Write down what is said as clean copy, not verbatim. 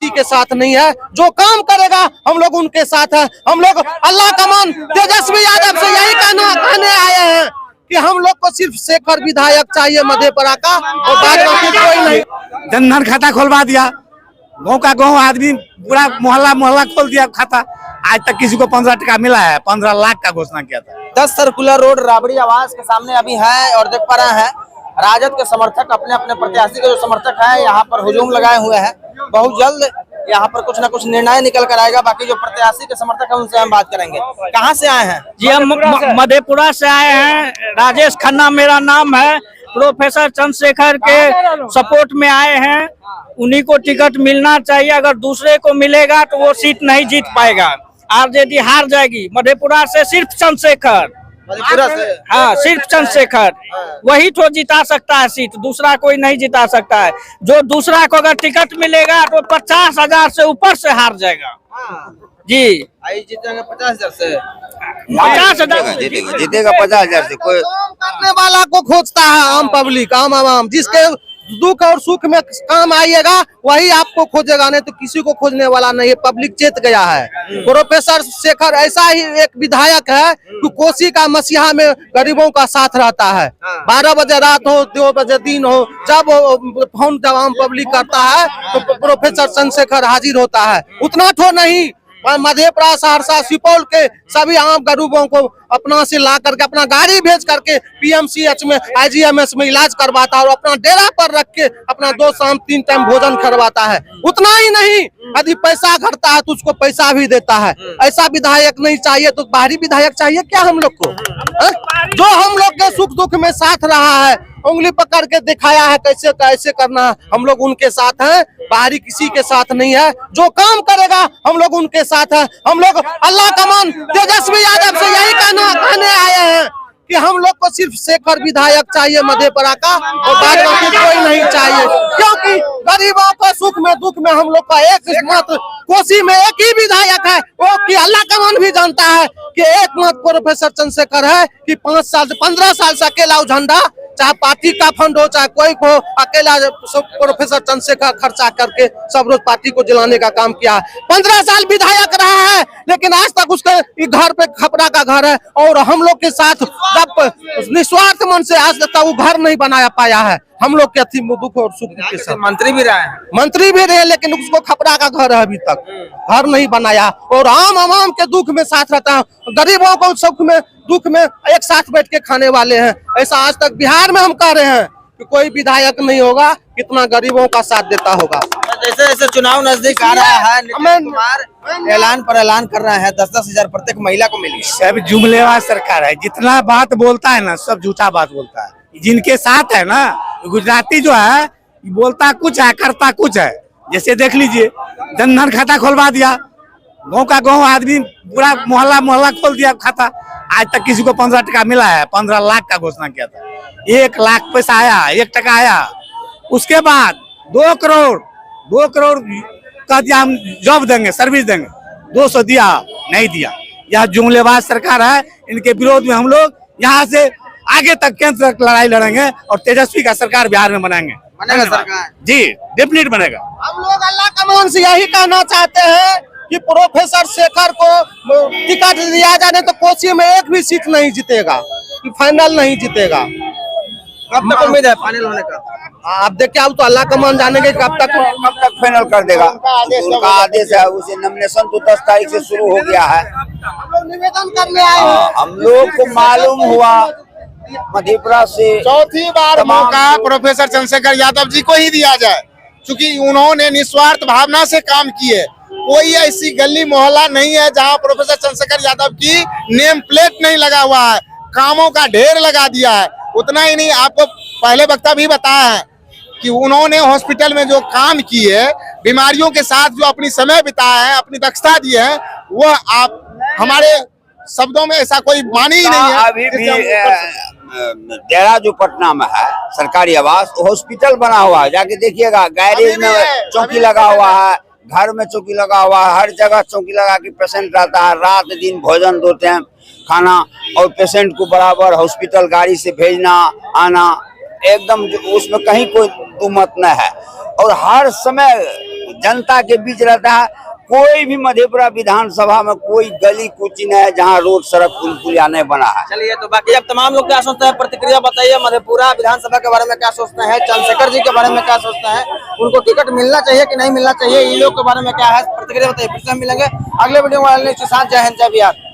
किसी के साथ नहीं है। जो काम करेगा हम लोग उनके साथ है। हम लोग अल्लाह का मान तेजस्वी यादव से यही कहने आए हैं कि हम लोग को सिर्फ शेखर विधायक चाहिए मधेपुरा का, और बाद बाकी कोई नहीं। जनधन खाता खोलवा दिया, गाँव का गाँव आदमी पूरा मोहल्ला खोल दिया खाता। आज तक किसी को 15 टका मिला है, 15 लाख का घोषणा किया था। 10 सर्कुलर रोड राबड़ी आवास के सामने अभी है और देख पा रहे हैं राजद के समर्थक अपने अपने प्रत्याशी के जो समर्थक है यहाँ पर हुजूम लगाए हुए हैं। बहुत जल्द यहाँ पर कुछ ना कुछ निर्णय निकल कर आएगा। बाकी जो प्रत्याशी के समर्थक है उनसे हम बात करेंगे। कहाँ से आए हैं? जी हम मधेपुरा से आए हैं। राजेश खन्ना मेरा नाम है। प्रोफेसर चंद्रशेखर के सपोर्ट में आए हैं। उन्हीं को टिकट मिलना चाहिए। अगर दूसरे को मिलेगा तो वो सीट नहीं जीत पाएगा। आरजेडी हार जाएगी। मधेपुरा से सिर्फ चंद्रशेखर, हाँ सिर्फ चंद्रशेखर वही तो जिता सकता है सीट, दूसरा कोई नहीं जिता सकता है। जो दूसरा को अगर टिकट मिलेगा तो 50,000 से ऊपर से हार जाएगा। जी जीतेंगे 50,000 से, 50,000 जीतेगा 50,000 से। कोई करने वाला को खोजता है आम पब्लिक, आम जिसके दुख और सुख में काम आइएगा वही आपको खोजेगा, नहीं तो किसी को खोजने वाला नहीं है। पब्लिक चेत गया है। प्रोफेसर शेखर ऐसा ही एक विधायक है कि कोसी का मसीहा में गरीबों का साथ रहता है। 12 बजे रात हो, 2 बजे दिन हो, जब फोन जब आम पब्लिक करता है तो प्रोफेसर चंद्रशेखर हाजिर होता है। उतना तो नहीं, मधेपुरा, सहरसा, सुपौल के सभी आम गरीबों को अपना से ला करके अपना गाड़ी भेज करके पीएमसीएच में, आईजीएमएस में इलाज करवाता है और अपना डेरा पर रख के अपना 2 शाम 3 टाइम भोजन करवाता है। उतना ही नहीं, यदि पैसा घटता है तो उसको पैसा भी देता है। ऐसा विधायक नहीं चाहिए तो बाहरी विधायक चाहिए क्या हम लोग को? जो हम लोग के सुख दुख में साथ रहा है, उंगली पकड़ के दिखाया है कैसे कैसे करना है, हम लोग उनके साथ हैं। बाहरी किसी के साथ नहीं है। जो काम करेगा हम लोग उनके साथ है। हम लोग अल्लाह का मान तेजस्वी यादव से यही कहने आए हैं कि हम लोग को सिर्फ शेखर विधायक चाहिए मधेपुरा का, और बाद बाकी कोई नहीं चाहिए। क्योंकि गरीबों को सुख में दुख में हम लोग का एकमात्र कोसी में एक ही विधायक है, वो कि अल्लाह का मान भी जानता है कि एकमात्र प्रोफेसर चंद्रशेखर है कि 5 साल से 15 साल से अकेला झंडा, चाहे पार्टी का फंड हो चाहे कोई को, अकेला प्रोफेसर चंद्रशेखर खर्चा करके सब रोज पार्टी को जलाने का काम किया है। 15 साल विधायक रहा है लेकिन आज तक उसके घर पे खपरा का घर है, और हम लोग के साथ जब निस्वार्थ मन से आज तक वो घर नहीं बनाया पाया है। हम लोग के दुख और सुख के साथ मंत्री भी रहे लेकिन उसको खपरा का घर है, अभी तक घर नहीं बनाया। और आम के दुख में साथ रहता है, गरीबों को सुख में दुख में एक साथ बैठ के खाने वाले हैं। ऐसा आज तक बिहार में हम कह रहे हैं कि कोई विधायक नहीं होगा कितना गरीबों का साथ देता होगा। जैसे जैसे चुनाव नजदीक आ रहा है, नीतीश कुमार ऐलान पर ऐलान कर रहा है 10-10 हजार प्रत्येक महिला को मिली। सब जुमलेबाज सरकार है। जितना बात बोलता है ना सब झूठा बात बोलता है। जिनके साथ है ना, गुजराती जो है बोलता कुछ है करता कुछ है। जैसे देख लीजिए जनधन खाता खोलवा दिया, गाँव का गाँव आदमी पूरा मोहल्ला खोल दिया खाता। आज तक किसी को 15 टका मिला है, 15 लाख का घोषणा किया था। 1 लाख पैसा आया, 1 टका आया। उसके बाद 2 करोड़ कह दिया हम जॉब देंगे, सर्विस देंगे। 200 दिया नहीं दिया। यह जुमलेबाज सरकार है। इनके विरोध में हम लोग यहाँ से आगे तक केंद्र तक लड़ाई लड़ेंगे और तेजस्वी का सरकार बिहार में बनाएंगे। बनेगा सरकार? जी डेफिनेट बनेगा। हम लोग अल्लाह का मान से यही कहना चाहते हैं कि प्रोफेसर शेखर को टिकट दिया जाए तो कोसी में एक भी सीट नहीं जीतेगा, फाइनल नहीं जीतेगा। कब तक उम्मीद है फाइनल होने का? आप देखिए, अब तो अल्लाह का मान जानेंगे कब तक फाइनल कर देगा। उनका आदेश है, उसे नॉमिनेशन तो 10 तारीख से शुरू हो गया है। हम लोग निवेदन करने आए हैं। हम लोग को मालूम हुआ मधेपुरा से चौथी बार मौका प्रोफेसर चंद्रशेखर यादव जी को ही दिया जाए, क्योंकि उन्होंने निस्वार्थ भावना से काम किए। कोई ऐसी गली मोहल्ला नहीं है जहां प्रोफेसर चंद्रशेखर यादव की नेम प्लेट नहीं लगा हुआ है। कामों का ढेर लगा दिया है। उतना ही नहीं, आपको पहले वक्ता भी बताया है कि उन्होंने हॉस्पिटल में जो काम किए, बीमारियों के साथ जो अपनी समय बिताया है, अपनी दक्षता दी है, वो आप हमारे शब्दों में ऐसा कोई मानी ही नहीं है। अभी भी डेरा जो पटना में है सरकारी आवास, हॉस्पिटल बना हुआ है। जाके देखिएगा, गैरेज में चौकी लगा हुआ है, घर में चौकी लगा हुआ है, हर जगह चौकी लगा के पेशेंट रहता है। रात दिन भोजन 2 टाइम खाना, और पेशेंट को बराबर हॉस्पिटल गाड़ी से भेजना आना, एकदम उसमें कहीं कोई दुमत न है। और हर समय जनता के बीच रहता है। कोई भी मधेपुरा विधानसभा में कोई गली कूची नहीं है जहाँ रोड सड़क पुल पुलिया नहीं बना है। चलिए, तो बाकी अब तमाम लोग क्या सोचते हैं, प्रतिक्रिया बताइए। मधेपुरा विधानसभा के बारे में क्या सोचते हैं, चंद्रशेखर जी के बारे में क्या सोचते हैं, उनको टिकट मिलना चाहिए कि नहीं मिलना चाहिए, इन लोग के बारे में क्या है, प्रतिक्रिया बताइए। फिर से हम मिलेंगे अगले वीडियो में के साथ। जय हिंद, जय बिहार।